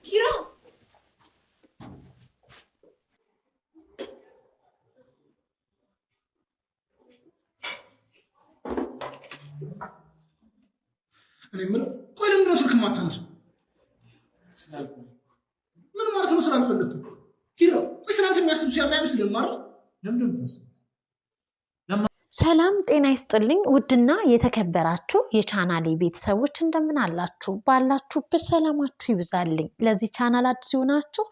ኪራ እኔ የምለው ቆይ ለምንድን ነው ስልክ የማታነሳው? ምን ማለት ነው ስላልፈለግኩ? ኪራ ቆይ ስላንተ የሚያስብ ሰው ያለ አይመስልም ማለት ለምንድን ነው የምታስበው? ሰላም ጤና ይስጥልኝ ውድና የተከበራችሁ የቻናሌ ቤተሰቦች እንደምን አላችሁ? ባላችሁበት ሰላማችሁ ይብዛልኝ። ለዚህ ቻናል አዲስ ይሆናችሁ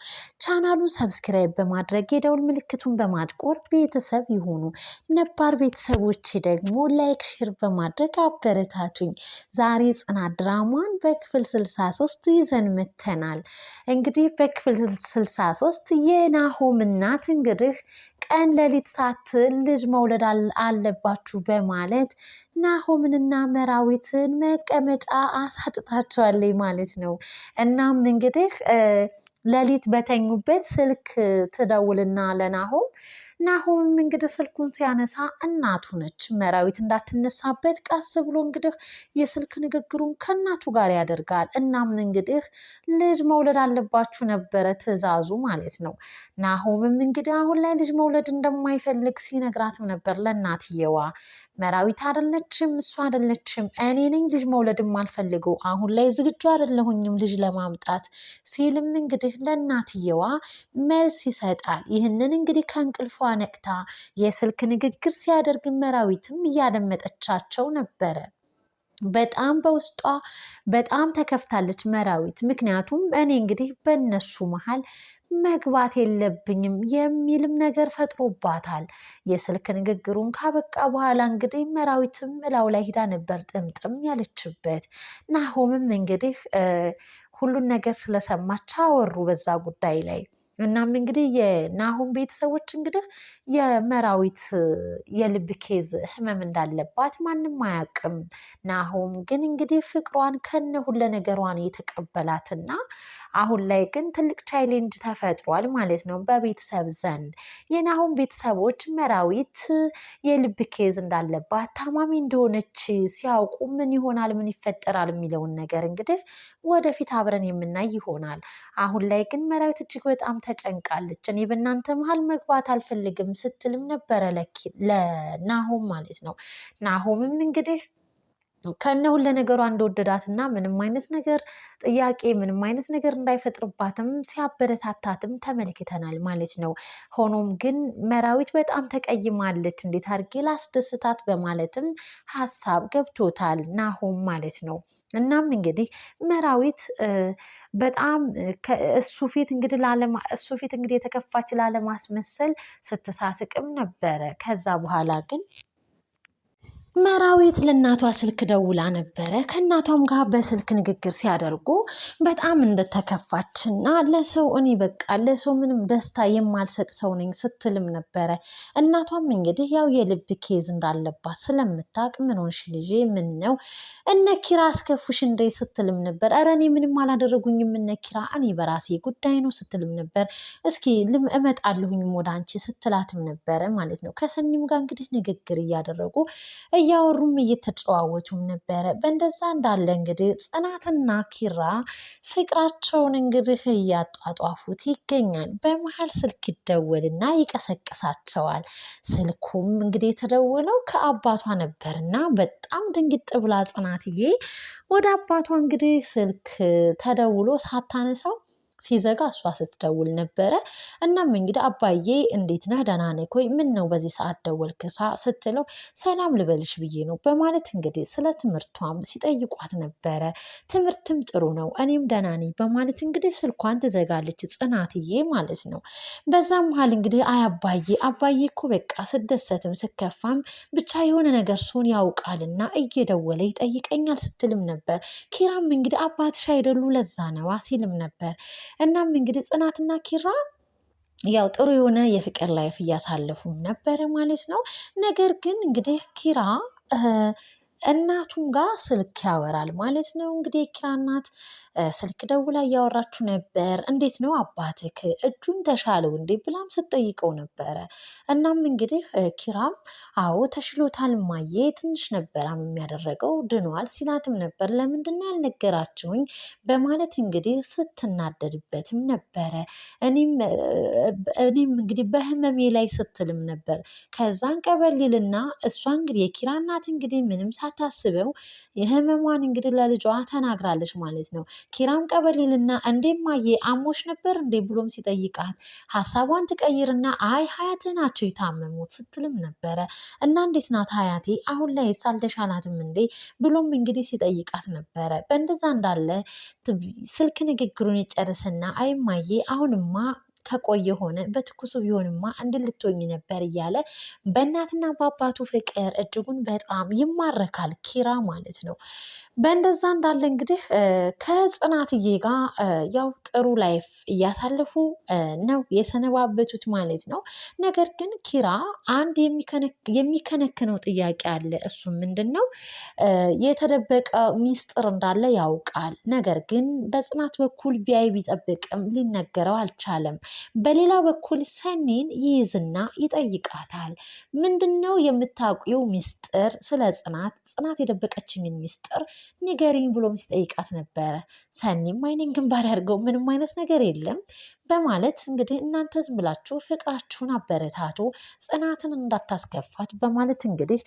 ቻናሉን ሰብስክራይብ በማድረግ የደውል ምልክቱን በማጥቆር ቤተሰብ ይሁኑ። ነባር ቤተሰቦች ደግሞ ላይክ ሼር በማድረግ አበረታቱኝ። ዛሬ ጽናት ድራማን በክፍል 63 ይዘን መተናል። እንግዲህ በክፍል 63 የናሆም እናት እንግዲህ ቀን ሌሊት ሳትል ልጅ መውለድ አለባችሁ በማለት ናሆምንና መራዊትን መቀመጫ አሳጥታቸዋለች ማለት ነው። እናም እንግዲህ ሌሊት በተኙበት ስልክ ትደውልና ለናሆም ናሆምም እንግዲህ ስልኩን ሲያነሳ እናቱ ነች። መራዊት እንዳትነሳበት ቀስ ብሎ እንግዲህ የስልክ ንግግሩን ከእናቱ ጋር ያደርጋል። እናም እንግዲህ ልጅ መውለድ አለባችሁ ነበረ ትዕዛዙ ማለት ነው። ናሆምም እንግዲህ አሁን ላይ ልጅ መውለድ እንደማይፈልግ ሲነግራትም ነበር ለእናትየዋ። መራዊት አይደለችም እሱ አይደለችም እኔ ነኝ ልጅ መውለድ የማልፈልገው አሁን ላይ ዝግጁ አይደለሁኝም ልጅ ለማምጣት ሲልም እንግዲህ ለእናትየዋ መልስ ይሰጣል። ይህንን እንግዲህ ከእንቅልፏ ነቅታ የስልክ ንግግር ሲያደርግ መራዊትም እያደመጠቻቸው ነበረ። በጣም በውስጧ በጣም ተከፍታለች መራዊት። ምክንያቱም እኔ እንግዲህ በእነሱ መሀል መግባት የለብኝም የሚልም ነገር ፈጥሮባታል። የስልክ ንግግሩን ካበቃ በኋላ እንግዲህ መራዊትም እላው ላይ ሂዳ ነበር ጥምጥም ያለችበት። ናሆምም እንግዲህ ሁሉን ነገር ስለሰማች አወሩ በዛ ጉዳይ ላይ። እናም እንግዲህ የናሆም ቤተሰቦች እንግዲህ የመራዊት የልብ ኬዝ ህመም እንዳለባት ማንም አያውቅም። ናሆም ግን እንግዲህ ፍቅሯን ከነ ሁለ ነገሯን የተቀበላትና አሁን ላይ ግን ትልቅ ቻሌንጅ ተፈጥሯል ማለት ነው በቤተሰብ ዘንድ። የናሆም ቤተሰቦች መራዊት የልብ ኬዝ እንዳለባት ታማሚ እንደሆነች ሲያውቁ ምን ይሆናል ምን ይፈጠራል የሚለውን ነገር እንግዲህ ወደፊት አብረን የምናይ ይሆናል። አሁን ላይ ግን መራዊት እጅግ በጣም ተጨንቃለች። እኔ በእናንተ መሀል መግባት አልፈልግም ስትልም ነበረ ለናሆም ማለት ነው። ናሆምም እንግዲህ ከነ ሁለ ነገሯ እንደወደዳትና ምንም አይነት ነገር ጥያቄ ምንም አይነት ነገር እንዳይፈጥርባትም ሲያበረታታትም ተመልክተናል ማለት ነው። ሆኖም ግን መራዊት በጣም ተቀይማለች። እንዴት አድርጌ ላስደስታት በማለትም ሀሳብ ገብቶታል ናሆም ማለት ነው። እናም እንግዲህ መራዊት በጣም እሱ ፊት እንግዲህ የተከፋች ላለማስመሰል ስትሳስቅም ነበረ። ከዛ በኋላ ግን መራዊት ለእናቷ ስልክ ደውላ ነበረ። ከእናቷም ጋር በስልክ ንግግር ሲያደርጉ በጣም እንደተከፋችና ለሰው እኔ በቃ ለሰው ምንም ደስታ የማልሰጥ ሰው ነኝ ስትልም ነበረ። እናቷም እንግዲህ ያው የልብ ኬዝ እንዳለባት ስለምታውቅ ምን ሆንሽ ልጄ ምን ነው እነ ኪራ አስከፉሽ እንደ ስትልም ነበር። ኧረ እኔ ምንም አላደረጉኝም እነ ኪራ እኔ በራሴ ጉዳይ ነው ስትልም ነበር። እስኪ እመጣለሁኝም ወደ አንቺ ስትላትም ነበረ ማለት ነው። ከሰኒም ጋር እንግዲህ ንግግር እያደረጉ እያወሩም እየተጨዋወቱም ነበረ። በእንደዛ እንዳለ እንግዲህ ጽናትና ኪራ ፍቅራቸውን እንግዲህ እያጧጧፉት ይገኛል። በመሀል ስልክ ይደወልና ይቀሰቅሳቸዋል። ስልኩም እንግዲህ የተደወለው ከአባቷ ነበርና በጣም ድንግጥ ብላ ጽናትዬ ወደ አባቷ እንግዲህ ስልክ ተደውሎ ሳታነሳው ሲዘጋ እሷ ስትደውል ነበረ። እናም እንግዲህ አባዬ እንዴት ነህ ደህና ነህ ኮይ ምን ነው በዚህ ሰዓት ደወልክ ስትለው ሰላም ልበልሽ ብዬ ነው በማለት እንግዲህ ስለ ትምህርቷም ሲጠይቋት ነበረ። ትምህርትም ጥሩ ነው እኔም ደህና ነኝ በማለት እንግዲህ ስልኳን ትዘጋለች ጽናትዬ ማለት ነው። በዛ መሀል እንግዲህ አባዬ እኮ በቃ ስደሰትም ስከፋም ብቻ የሆነ ነገር ሲሆን ያውቃልና እየደወለ ይጠይቀኛል ስትልም ነበር። ኪራም እንግዲህ አባትሽ አይደሉ ለዛ ነዋ ሲልም ነበር። እናም እንግዲህ ጽናትና ኪራ ያው ጥሩ የሆነ የፍቅር ላይፍ እያሳለፉም ነበረ ማለት ነው። ነገር ግን እንግዲህ ኪራ እናቱም ጋር ስልክ ያወራል ማለት ነው። እንግዲህ የኪራ እናት ስልክ ደውላ እያወራችሁ ነበር። እንዴት ነው አባትክ እጁን ተሻለው እንዴ ብላም ስትጠይቀው ነበረ። እናም እንግዲህ ኪራም አዎ ተሽሎታል እማዬ፣ ትንሽ ነበር የሚያደረገው ድኗል ሲላትም ነበር። ለምንድን ነው ያልነገራችሁኝ በማለት እንግዲህ ስትናደድበትም ነበረ። እኔም እንግዲህ በህመሜ ላይ ስትልም ነበር። ከዛን ቀበሊልና እሷ እንግዲህ የኪራ እናት እንግዲህ ምንም ሳታስበው የህመሟን እንግዲህ ለልጇ ተናግራለች ማለት ነው። ኪራም ቀበሊልና እንዴ እማዬ አሞሽ ነበር እንዴ ብሎም ሲጠይቃት ሀሳቧን ትቀይርና አይ ሀያት ናቸው የታመሙት ስትልም ነበረ። እና እንዴት ናት ሀያቴ አሁን ላይ ሳልተሻላትም እንዴ ብሎም እንግዲህ ሲጠይቃት ነበረ። በእንደዛ እንዳለ ስልክ ንግግሩን ይጨርስና አይ እማዬ አሁንማ ከቆየ ሆነ በትኩሱ ቢሆንማ እንድልትሆኝ ነበር እያለ በእናትና በአባቱ ፍቅር እጅጉን በጣም ይማረካል ኪራ ማለት ነው። በእንደዛ እንዳለ እንግዲህ ከጽናትዬ ጋር ያው ጥሩ ላይፍ እያሳለፉ ነው የሰነባበቱት ማለት ነው። ነገር ግን ኪራ አንድ የሚከነክነው ጥያቄ አለ። እሱም ምንድን ነው? የተደበቀ ሚስጥር እንዳለ ያውቃል። ነገር ግን በጽናት በኩል ቢያይ ቢጠብቅም ሊነገረው አልቻለም። በሌላ በኩል ሰኒን ይይዝና ይጠይቃታል። ምንድን ነው የምታውቂው ሚስጥር ስለ ጽናት የደበቀችኝን ሚስጥር ንገሪኝ ብሎም ሲጠይቃት ነበረ። ሰኒም አይኔን ግንባር ያድርገው ምንም አይነት ነገር የለም በማለት እንግዲህ እናንተ ዝም ብላችሁ ፍቅራችሁን አበረታቱ፣ ጽናትን እንዳታስከፋት በማለት እንግዲህ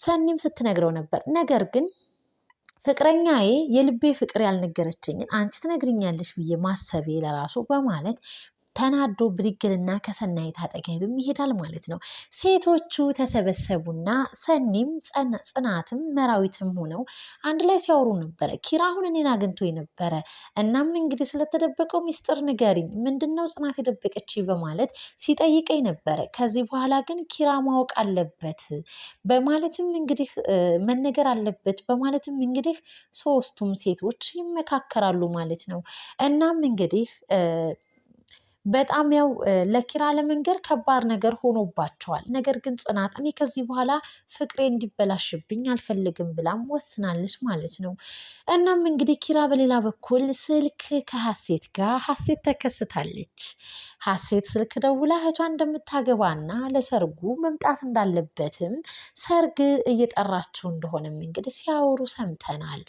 ሰኒም ስትነግረው ነበር። ነገር ግን ፍቅረኛዬ የልቤ ፍቅር ያልነገረችኝን አንቺ ትነግርኛለሽ ብዬ ማሰቤ ለራሱ በማለት ተናዶ ብድግልና ከሰናይት አጠገብም ይሄዳል ማለት ነው። ሴቶቹ ተሰበሰቡና ሰኒም ጽናትም መራዊትም ሆነው አንድ ላይ ሲያወሩ ነበረ። ኪራ አሁን እኔን አግኝቶ ነበረ። እናም እንግዲህ ስለተደበቀው ሚስጥር ንገሪኝ፣ ምንድነው ጽናት የደበቀች በማለት ሲጠይቀኝ ነበረ። ከዚህ በኋላ ግን ኪራ ማወቅ አለበት በማለትም እንግዲህ መነገር አለበት በማለትም እንግዲህ ሶስቱም ሴቶች ይመካከራሉ ማለት ነው። እናም እንግዲህ በጣም ያው ለኪራ ለመንገር ከባድ ነገር ሆኖባቸዋል። ነገር ግን ጽናት እኔ ከዚህ በኋላ ፍቅሬ እንዲበላሽብኝ አልፈልግም ብላም ወስናለች ማለት ነው። እናም እንግዲህ ኪራ በሌላ በኩል ስልክ ከሀሴት ጋር ሀሴት ተከስታለች። ሀሴት ስልክ ደውላ እህቷ እንደምታገባና ለሰርጉ መምጣት እንዳለበትም ሰርግ እየጠራችው እንደሆነም እንግዲህ ሲያወሩ ሰምተናል።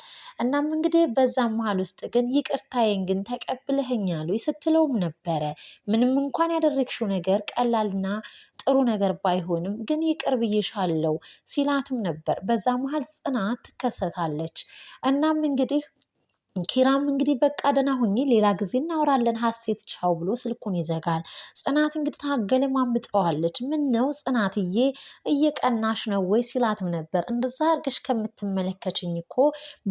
እናም እንግዲህ በዛ መሀል ውስጥ ግን ይቅርታዬን ግን ተቀብለኸኛል ስትለውም ነበረ። ምንም እንኳን ያደረግሽው ነገር ቀላልና ጥሩ ነገር ባይሆንም ግን ይቅር ብዬሻለሁ ሲላትም ነበር። በዛ መሀል ጽናት ትከሰታለች። እናም እንግዲህ ኪራም እንግዲህ በቃ ደህና ሁኚ ሌላ ጊዜ እናወራለን ሀሴት ቻው ብሎ ስልኩን ይዘጋል። ጽናት እንግዲህ ታገለማምጠዋለች። ምን ነው ጽናትዬ እየቀናሽ ነው ወይ ሲላትም ነበር። እንደዛ አድርገሽ ከምትመለከችኝ እኮ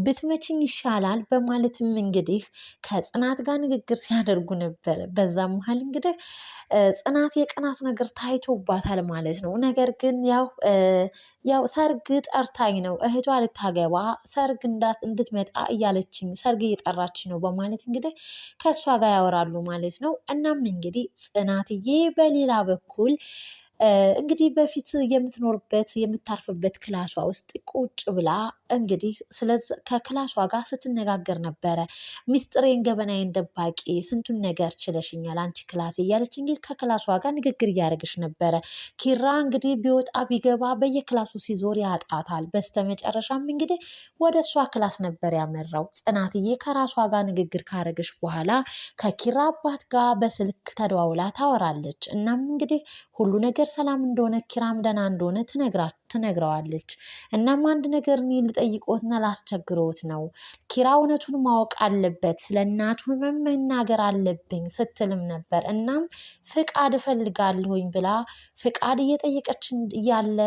ብትመችኝ ይሻላል በማለትም እንግዲህ ከጽናት ጋር ንግግር ሲያደርጉ ነበር። በዛ መሀል እንግዲህ ጽናት የቅናት ነገር ታይቶባታል ማለት ነው። ነገር ግን ያው ሰርግ ጠርታኝ ነው እህቷ ልታገባ ሰርግ እንድትመጣ እያለችኝ ሰርግ እየጠራች ነው በማለት እንግዲህ ከእሷ ጋር ያወራሉ ማለት ነው። እናም እንግዲህ ጽናትዬ በሌላ በኩል እንግዲህ በፊት የምታርፍበት ክላሷ ውስጥ ቁጭ ብላ እንግዲህ ስለዚህ ከክላሷ ጋር ስትነጋገር ነበረ። ሚስጥሬን ገበናዬን ደባቂ ስንቱን ነገር ችለሽኛል አንቺ ክላስ እያለች እንግዲህ ከክላሷ ጋር ንግግር እያደረገች ነበረ። ኪራ እንግዲህ ቢወጣ ቢገባ በየክላሱ ሲዞር ያጣታል። በስተመጨረሻም እንግዲህ ወደ እሷ ክላስ ነበር ያመራው። ጽናትዬ ከራሷ ጋር ንግግር ካረገች በኋላ ከኪራ አባት ጋር በስልክ ተደዋውላ ታወራለች። እናም እንግዲህ ሁሉ ነገር ሰላም እንደሆነ ኪራም ደህና እንደሆነ ትነግረዋለች። እናም አንድ ነገር እኔ ልጠይቆትና ላስቸግሮት ነው። ኪራ እውነቱን ማወቅ አለበት፣ ስለ እናቱ ህመም መናገር አለብኝ ስትልም ነበር። እናም ፍቃድ እፈልጋለሁኝ ብላ ፍቃድ እየጠየቀች እያለ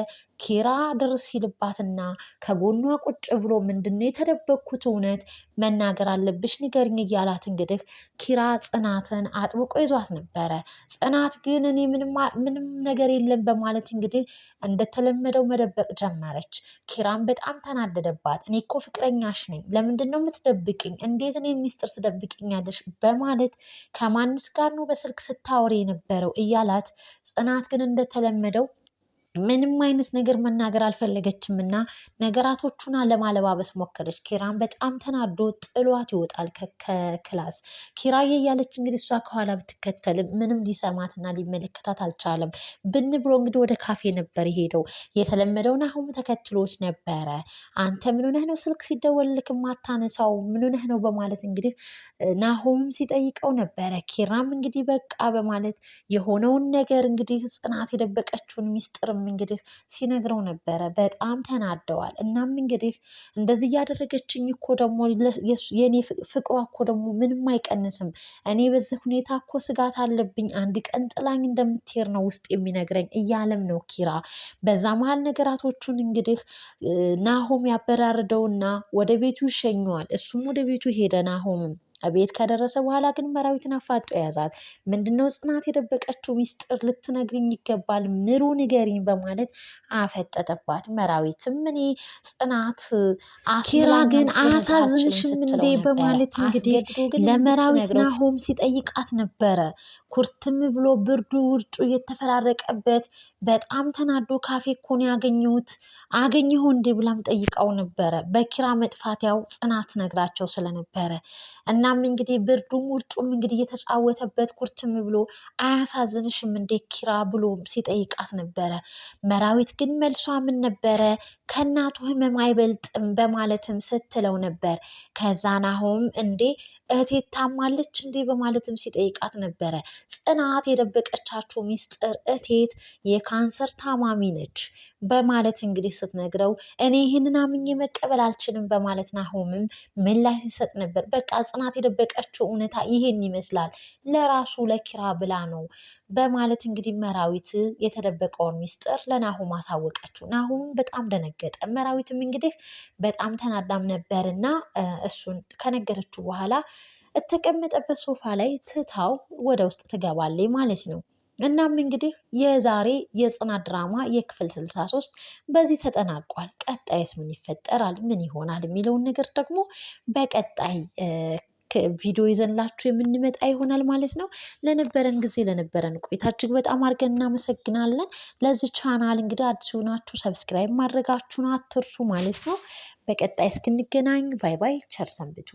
ኪራ ድርስ ይልባትና ከጎኗ ቁጭ ብሎ ምንድነው የተደበቅኩት እውነት መናገር አለብሽ ንገሪኝ እያላት እንግዲህ ኪራ ጽናትን አጥብቆ ይዟት ነበረ። ጽናት ግን እኔ ምንም ነገር የለም በማለት እንግዲህ እንደተለመደው መደበቅ ጀመረች። ኪራም በጣም ተናደደባት። እኔ እኮ ፍቅረኛሽ ነኝ፣ ለምንድን ነው የምትደብቅኝ? እንዴት እኔ ሚስጥር ትደብቅኛለሽ? በማለት ከማንስ ጋር ነው በስልክ ስታወሪ የነበረው እያላት ጽናት ግን እንደተለመደው ምንም አይነት ነገር መናገር አልፈለገችም እና ነገራቶቹን ለማለባበስ ሞከረች። ኪራን በጣም ተናዶ ጥሏት ይወጣል ከክላስ። ኪራዬ እያለች እንግዲህ እሷ ከኋላ ብትከተልም ምንም ሊሰማትና ሊመለከታት አልቻለም። ብን ብሎ እንግዲህ ወደ ካፌ ነበር የሄደው። የተለመደው ናሆም ተከትሎት ነበረ። አንተ ምን ሆነህ ነው ስልክ ሲደወልልክ ማታነሳው? ምን ሆነህ ነው በማለት እንግዲህ ናሆም ሲጠይቀው ነበረ። ኪራም እንግዲህ በቃ በማለት የሆነውን ነገር እንግዲህ ጽናት የደበቀችውን ሚስጥርም እንግዲህ ሲነግረው ነበረ። በጣም ተናደዋል። እናም እንግዲህ እንደዚህ እያደረገችኝ እኮ ደግሞ የኔ ፍቅሯ እኮ ደግሞ ምንም አይቀንስም። እኔ በዚህ ሁኔታ እኮ ስጋት አለብኝ። አንድ ቀን ጥላኝ እንደምትሄድ ነው ውስጥ የሚነግረኝ እያለም ነው ኪራ። በዛ መሀል ነገራቶቹን እንግዲህ ናሆም ያበራርደውና ወደ ቤቱ ይሸኘዋል። እሱም ወደ ቤቱ ሄደ። ናሆምም ቤት ከደረሰ በኋላ ግን መራዊትን አፋጦ የያዛት። ምንድነው ጽናት የደበቀችው ሚስጥር? ልትነግሪኝ ይገባል፣ ምሩ ንገሪኝ በማለት አፈጠጠባት። መራዊትም እኔ ጽናት ኪራ ግን አያሳዝንሽም እንዴ በማለት እንግዲህ ለመራዊት ናሆም ሲጠይቃት ነበረ። ኩርትም ብሎ ብርዱ ውርጩ እየተፈራረቀበት በጣም ተናዶ ካፌ እኮ ነው አገኘሁ እንዴ ብላም ጠይቀው ነበረ። በኪራ መጥፋት ያው ጽናት ነግራቸው ስለነበረ እናም እንግዲህ ብርዱም ውርጩም እንግዲህ እየተጫወተበት ኩርትም ብሎ አያሳዝንሽም እንዴ ኪራ ብሎ ሲጠይቃት ነበረ። መራዊት ግን መልሷ ምን ነበረ? ከእናቱ ህመም አይበልጥም በማለትም ስትለው ነበር። ከዛ ናሆም እንዴ እህቴ ታማለች እንዴ በማለትም ሲጠይቃት ነበረ። ጽናት የደበቀቻችሁ ሚስጥር እቴት የካንሰር ታማሚ ነች በማለት እንግዲህ ስትነግረው እኔ ይህንን አምኜ መቀበል አልችልም በማለት ናሆምም ምላሽ ሲሰጥ ነበር። በቃ ጽናት የደበቀችው እውነታ ይሄን ይመስላል፣ ለራሱ ለኪራ ብላ ነው በማለት እንግዲህ መራዊት የተደበቀውን ሚስጥር ለናሆም አሳወቀችው። ናሆም በጣም ደነገጠ። መራዊትም እንግዲህ በጣም ተናዳም ነበርና እሱን ከነገረችው በኋላ የተቀመጠበት ሶፋ ላይ ትታው ወደ ውስጥ ትገባለች ማለት ነው። እናም እንግዲህ የዛሬ የጽናት ድራማ የክፍል 63 በዚህ ተጠናቋል። ቀጣይስ ምን ይፈጠራል፣ ምን ይሆናል የሚለውን ነገር ደግሞ በቀጣይ ቪዲዮ ይዘንላችሁ የምንመጣ ይሆናል ማለት ነው። ለነበረን ጊዜ ለነበረን ቆይታ እጅግ በጣም አድርገን እናመሰግናለን። ለዚህ ቻናል እንግዲህ አዲስ ሆናችሁ ሰብስክራይብ ማድረጋችሁን አትርሱ ማለት ነው። በቀጣይ እስክንገናኝ ባይ ባይ፣ ቸር ሰንብቱ።